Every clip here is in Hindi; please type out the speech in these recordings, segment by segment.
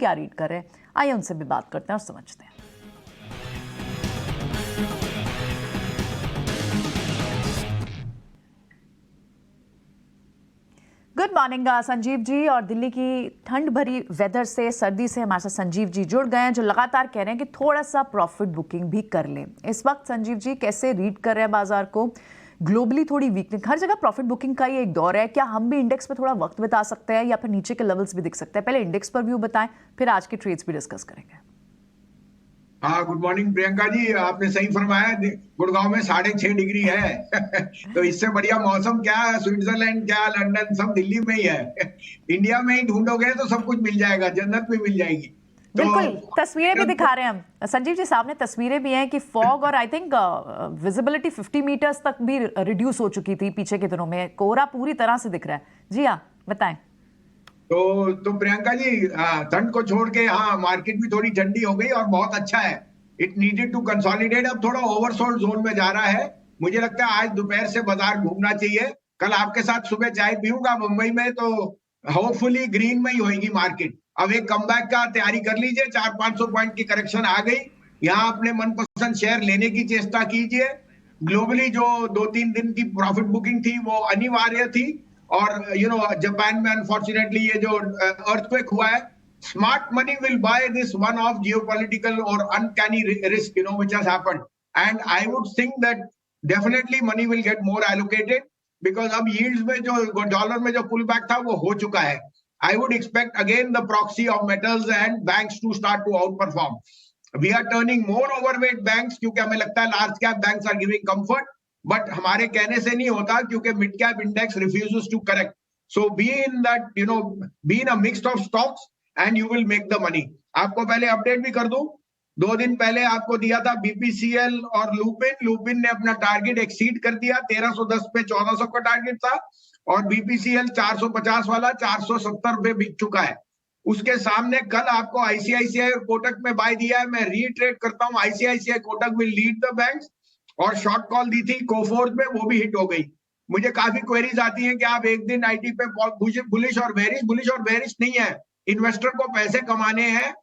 क्या रीड कर रहे हैं, आइए उनसे भी बात करते हैं और समझते हैं। Good morning Sanjeev ji. और दिल्ली की ठंड भरी वेदर से, सर्दी से हमारे साथ संजीव जी जुड़ गए हैं, जो लगातार कह रहे हैं कि थोड़ा सा प्रॉफिट बुकिंग भी कर लें। इस वक्त संजीव जी कैसे रीड कर रहे हैं बाजार को? ग्लोबली थोड़ी वीकनेस, हर जगह प्रॉफिट बुकिंग का ये एक दौर है। क्या हम भी इंडेक्स पर थोड़ा वक्त बिता सकते हैं या फिर नीचे के लेवल्स भी दिख सकते हैं? पहले इंडेक्स पर व्यू बताएं, फिर आज के ट्रेड्स भी डिस्कस करेंगे। हाँ, गुड मॉर्निंग प्रियंका जी, आपने सही फरमाया। गुड़गांव में 6.5 डिग्री है। तो इससे बढ़िया मौसम क्या, स्विट्जरलैंड क्या, लंदन, सब दिल्ली में ही है। इंडिया में ही ढूंढोगे तो सब कुछ मिल जाएगा, जन्नत भी मिल जाएगी। तो बिल्कुल, तस्वीरें भी दिखा रहे हैं हम संजीव जी, सामने तस्वीरें भी हैं कि फॉग और आई थिंक विजिबिलिटी 50 मीटर्स तक भी रिड्यूस हो चुकी थी पीछे के दिनों में। कोहरा पूरी तरह से दिख रहा है। जी हाँ, बताएं। तो प्रियंका जी, ठंड को छोड़ के हाँ, मार्केट भी थोड़ी ठंडी हो गई और बहुत अच्छा है। It needed to consolidate. अब थोड़ा ओवरसोल्ड जोन में जा रहा है। मुझे लगता है आज दोपहर से बाजार घूमना चाहिए। कल आपके साथ सुबह चाय पीऊंगा मुंबई में, तो होपफुली ग्रीन में ही होगी मार्केट। अब एक कमबैक का तैयारी कर लीजिए। 400-500 पॉइंट की करेक्शन आ गई। यहाँ अपने मनपसंद शेयर लेने की चेष्टा कीजिए। ग्लोबली जो 2-3 दिन की प्रॉफिट बुकिंग थी वो अनिवार्य थी। और जापान में अनफॉर्चुनेटली ये जो अर्थक्वेक हुआ है, smart money will buy this one of geopolitical और uncanny risk which has happened, and I would think that definitely money will get more allocated, because अब यील्ड्स में जो डॉलर में जो पुल बैक था वो हो चुका है। I would expect again the proxy of metals and banks to start to outperform. We are turning more overweight banks, क्योंकि हमें लगता है large cap banks are giving comfort, but हमारे कहने से नहीं होता, क्योंकि mid cap index refuses to correct. So be in that, be in a mix of stocks and you will make the money. आपको पहले अपडेट भी कर दूं, 2 दिन पहले आपको दिया था बीपीसीएल और लुपिन ने अपना टारगेट एक्सीड कर दिया। 1310 पे 1400 का टारगेट था, और बीपीसीएल 450 वाला 470 पे बिक चुका है। उसके सामने कल आपको आईसीआईसीआई और कोटक में बाय दिया है। मैं रीट्रेड करता हूं, ICICI Kotak will lead the banks. और शॉर्ट कॉल दी थी कोफोर्ज में, वो भी हिट हो गई। मुझे काफी क्वेरीज आती हैं कि आप एक दिन आईटी पे बुलिश और बेरिश नहीं है। इन्वेस्टर को पैसे कमाने हैं।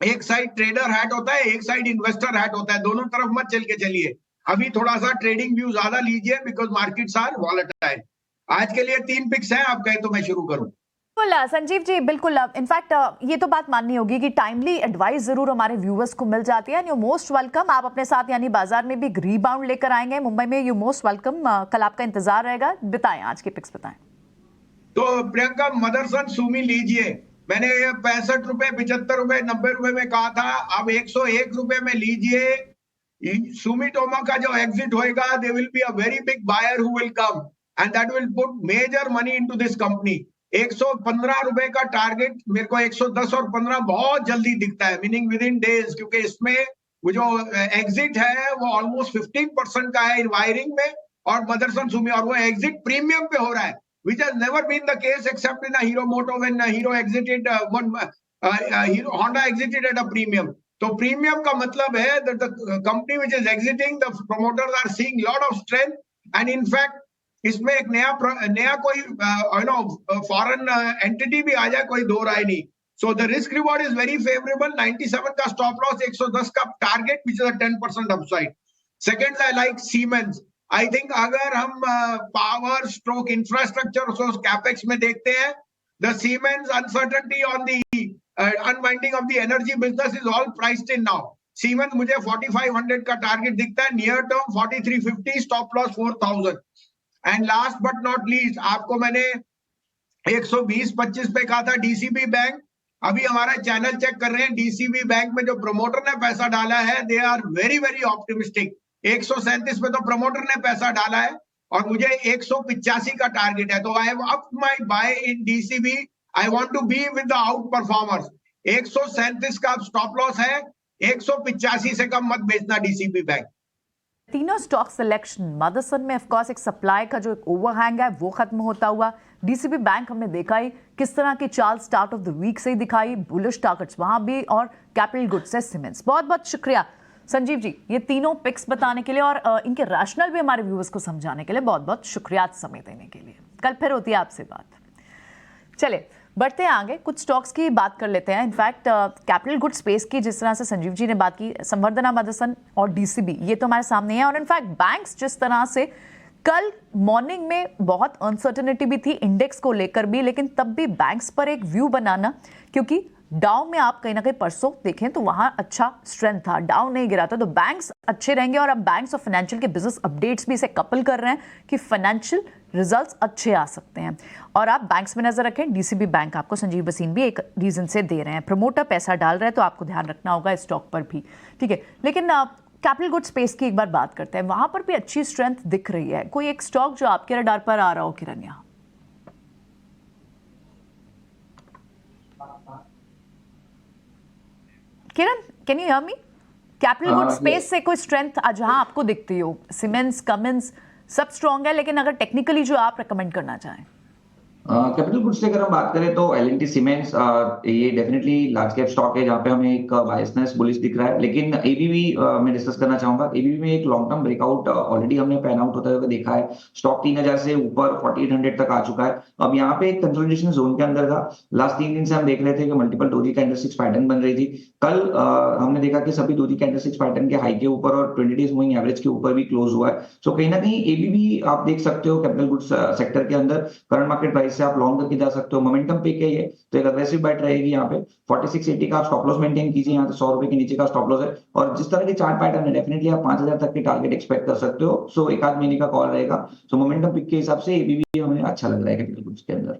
एक साइड ट्रेडर हैट होता है, एक साइड इन्वेस्टर हैट होता है, दोनों तरफ मत चल के चलिए। अभी थोड़ा सा ट्रेडिंग व्यू ज्यादा लीजिए, बिकॉज मार्केट्स आर वॉलेटाइल। आज के लिए 3 पिक्स हैं, आप कहें तो मैं शुरू करूं। बिल्कुल संजीव जी, बिल्कुल। इनफैक्ट ये तो बात माननी होगी कि टाइमली एडवाइस जरूर हमारे व्यूअर्स को मिल जाती है। You most welcome. आप अपने साथ यानी बाजार में भी एक रीबाउंड लेकर आएंगे मुंबई में, यू मोस्ट वेलकम। कल आपका इंतजार रहेगा। बताएं, आज के पिक्स बताएं। तो प्रियंका, मदरसन सुमी लीजिए। मैंने 65 रुपए, 75 रुपए, 90 रुपए में कहा था, अब 101 रुपए में लीजिए। सुमिटोमो का जो एग्जिट होएगा, they will be a very big buyer who will come, and that will put major money into this company. 115 रुपए का टारगेट मेरे को 110 और 15 बहुत जल्दी दिखता है, मीनिंग विद इन डेज, क्योंकि इसमें वो जो एग्जिट है वो ऑलमोस्ट 15% का है इन वायरिंग में, और मदरसन सुमी, और वो एग्जिट प्रीमियम पे हो रहा है, which has never been the case except in a Hero Moto when Hero exited Honda exited at a premium. तो प्रीमियम का मतलब है that the company which is exiting, the promoters are seeing lot of strength, and in fact इसमें एक नया कोई फॉरेन एंटिटी भी आ जाए, कोई दो राय नहीं। So the risk reward is very favorable. 97 का स्टॉप लॉस, 110 का target, which is a 10% upside. Second, I like Siemens. I think अगर हम पावर स्ट्रोक इंफ्रास्ट्रक्चर कैपेक्स में देखते हैं, the siemens uncertainty on the unwinding of the energy business is all priced in now. Siemens मुझे 4500 का टारगेट दिखता है, near term 4350, stop loss 4000। And last but not least, आपको मैंने 120-25 पे कहा था डीसीबी बैंक। अभी हमारा चैनल चेक कर रहे हैं, डीसीबी बैंक में जो प्रमोटर ने पैसा डाला है, they are very very optimistic. 137 पे तो प्रमोटर ने पैसा डाला है, और मुझे 185 का टारगेट है। तो I have up my buy in DCB. I want to be with the outperformers. 137 का स्टॉप लॉस है, 185 से कम मत बेचना डीसीबी बैंक। तीनों स्टॉक सिलेक्शन, मदरसन में ऑफ कोर्स एक सप्लाई का जो एक ओवरहैंग है वो खत्म होता हुआ, डीसीबी बैंक हमने देखा ही किस तरह की चाल स्टार्ट ऑफ द वीक से ही दिखाई, बुलिश टारगेट्स वहां भी, और कैपिटल गुड्स से सीमेंट्स। बहुत बहुत शुक्रिया संजीव जी, ये तीनों पिक्स बताने के लिए और इनके रैशनल भी हमारे व्यूअर्स को समझाने के लिए बहुत बहुत शुक्रिया समय देने के लिए। कल फिर होती है आपसे बात। चले बढ़ते हैं आगे, कुछ स्टॉक्स की बात कर लेते हैं। इनफैक्ट कैपिटल गुड स्पेस की जिस तरह से संजीव जी ने बात की, संवर्धना मदरसन और डीसीबी ये तो हमारे सामने है। और इनफैक्ट बैंक्स जिस तरह से कल मॉर्निंग में बहुत अनसर्टेनिटी भी थी इंडेक्स को लेकर भी, लेकिन तब भी बैंक्स पर एक व्यू बनाना, क्योंकि डाउ में आप कहीं ना कहीं परसों देखें तो वहां अच्छा स्ट्रेंथ था, डाउ नहीं गिरा था, तो बैंक्स अच्छे रहेंगे। और अब बैंक्स और फाइनेंशियल के बिजनेस अपडेट्स भी इसे कपल कर रहे हैं कि फाइनेंशियल रिजल्ट्स अच्छे आ सकते हैं। और आप बैंक्स में नजर रखें, डीसीबी बैंक आपको संजीव बसीन भी एक रीजन से दे रहे हैं, प्रमोटर पैसा डाल रहे हैं, तो आपको ध्यान रखना होगा इस स्टॉक पर भी, ठीक है। लेकिन कैपिटल गुड स्पेस की एक बार बात करते हैं, वहां पर भी अच्छी स्ट्रेंथ दिख रही है। कोई एक स्टॉक जो आपके रडार पर आ रहा हो किरण यहाँ? Kiran, can you hear me? Capital good space से कोई स्ट्रेंथ जहां आपको दिखती हो? सीमेंस, कमिंस सब स्ट्रॉन्ग है, लेकिन अगर टेक्निकली जो आप रेकमेंड करना चाहें। कैपिटल गुड्स से अगर हम बात करें तो एल&टी सीमेंट्स ये डेफिनेटली लार्ज कैप स्टॉक है जहाँ पे हमें एक बायसनेस बुलिश दिख रहा है। लेकिन एबीबी मैं डिस्कस करना चाहूंगा। एबीबी में एक लॉन्ग टर्म ब्रेकआउट ऑलरेडी हमने पैन आउट होता हुआ देखा है। स्टॉक 3000 से ऊपर 4800 तक आ चुका है। अब यहाँ पे एक कंसोलिडेशन जोन के अंदर था। लास्ट 3 दिन से हम देख रहे थे कि मल्टीपल डोजी कैंडलस्टिक्स पैटर्न बन रही थी। कल हमने देखा कि सभी डोजी कैंडलस्टिक्स पैटर्न के हाई के ऊपर और 20 डेज मूविंग एवरेज के ऊपर भी क्लोज हुआ है। सो कहीं ना कहीं एबीबी आप देख सकते हो कैपिटल गुड्स सेक्टर के अंदर करंट मार्केट प्राइस से आप लॉन्ग करके जा सकते हो। मोमेंटम पे क्या है, तो एक अग्रेसिव बैट रहेगी यहाँ पे। 4680 का स्टॉप लॉस मेंटेन कीजिए, यहाँ पे 100 रुपए के नीचे का स्टॉप लॉस है। और जिस तरह के चार्ट पैटर्न है डेफिनेटली आप 5000 तक के टारगेट एक्सपेक्ट कर सकते हो। सो एक आध महीने का कॉल रहेगा। सो मोमेंटम पिक के हिसाब से एबीबी हमें अच्छा लग रहा है कैपिटल गुड्स के अंदर।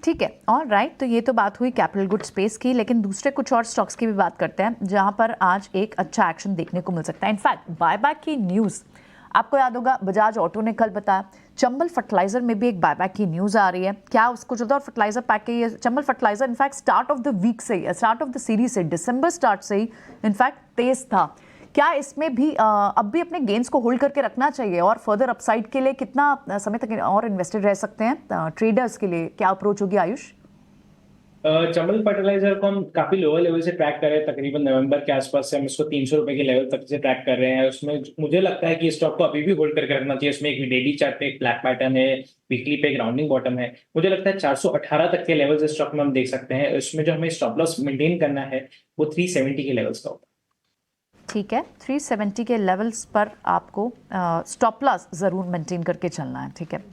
ठीक है, ऑल राइट। तो ये तो बात हुई कैपिटल गुड स्पेस की, लेकिन दूसरे कुछ और स्टॉक्स की भी बात करते हैं जहां पर आज एक अच्छा एक्शन देखने को मिल सकता है। इनफैक्ट बायबैक की न्यूज़ आपको याद होगा, बजाज ऑटो ने कल बताया। चंबल फर्टिलाइजर में भी एक बायबैक की न्यूज़ आ रही है। क्या उसको जो था फर्टिलाइजर पैक के, ये Chambal fertiliser in fact start of the week से ही, स्टार्ट ऑफ द सीरीज से, दिसंबर स्टार्ट से ही इनफैक्ट तेज था। क्या इसमें भी अब भी अपने गेन्स को होल्ड करके रखना चाहिए और फर्दर अपसाइड के लिए कितना समय तक और इन्वेस्टेड रह सकते हैं ट्रेडर्स के लिए? क्या अप्रोच होगी आयुष? चंबल फर्टिलाइजर को हम काफी लोअर लेवल से ट्रैक कर रहे हैं। तकरीबन नवंबर के आसपास से हम इसको 300 रुपए के लेवल तक से ट्रैक कर रहे हैं। उसमें मुझे लगता है कि स्टॉक को अभी भी होल्ड करके रखना चाहिए। उसमें एक डेली चार्ट पे एक ब्लैक पैटर्न है, वीकली पे एक राउंडिंग बॉटम है। मुझे लगता है 418 तक के लेवल्स इस स्टॉक में हम देख सकते हैं। इसमें जो हमें स्टॉप लॉस मेंटेन करना है वो 370 के लेवल्स का होगा। ठीक है, 370 के लेवल्स पर आपको स्टॉप लॉस जरूर मेंटेन करके चलना है, ठीक है।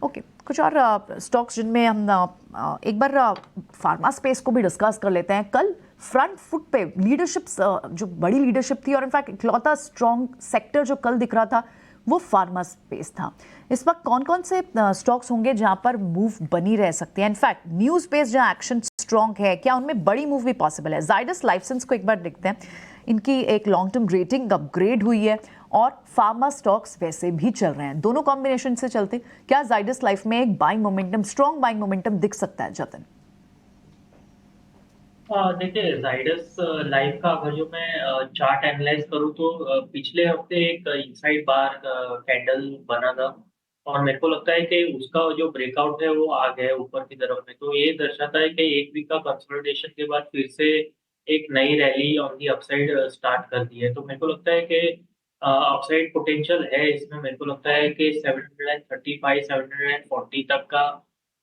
ओके, कुछ और स्टॉक्स जिनमें हम एक बार फार्मा स्पेस को भी डिस्कस कर लेते हैं। कल फ्रंट फुट पे लीडरशिप, जो बड़ी लीडरशिप थी और इनफैक्ट इकलौता स्ट्रॉन्ग सेक्टर जो कल दिख रहा था वो फार्मा स्पेस था। इस वक्त कौन कौन से स्टॉक्स होंगे जहां पर मूव बनी रह सकती है? इनफैक्ट न्यूज बेस्ड जहां एक्शन स्ट्रॉन्ग है, क्या उनमें बड़ी मूव भी पॉसिबल है? जाइडस लाइफ साइंस को एक बार देखते हैं। इनकी एक लॉन्ग टर्म रेटिंग अपग्रेड हुई है और फार्मा स्टॉक्स वैसे भी चल रहे हैं, दोनों कॉम्बिनेशन से चलते। क्या जाइडस लाइफ में एक buying momentum, strong buying momentum दिख सकता है जतन? देखिए, जाइडस लाइफ का अगर जो मैं चार्ट एनालाइज करूँ तो पिछले हफ्ते एक इनसाइड बार कैंडल बना था और मेरे को लगता है कि उसका जो ब्रेकआउट है वो आ गया है ऊपर की तरफ में। तो ये दर्शाता है कि एक वीक का कंसोलिडेशन के बाद फिर से एक नई rally on the upside start कर दी है। तो मेरे को लगता है कि अपसाइड पोटेंशियल है इसमें। मेरे को लगता है कि 735 740 तक का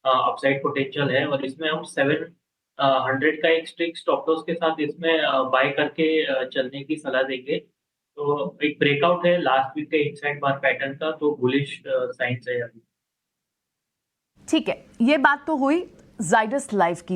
अपसाइड पोटेंशियल है और इसमें हम 700 का एक स्ट्रिक्ट स्टॉप लॉस के साथ इसमें बाय करके चलने की सलाह देंगे। तो एक ब्रेकआउट है लास्ट वीक के इनसाइड बार पैटर्न का, तो बुलिश साइंस है अभी। ठीक है, ये बात तो हुई जाइडस लाइफ की।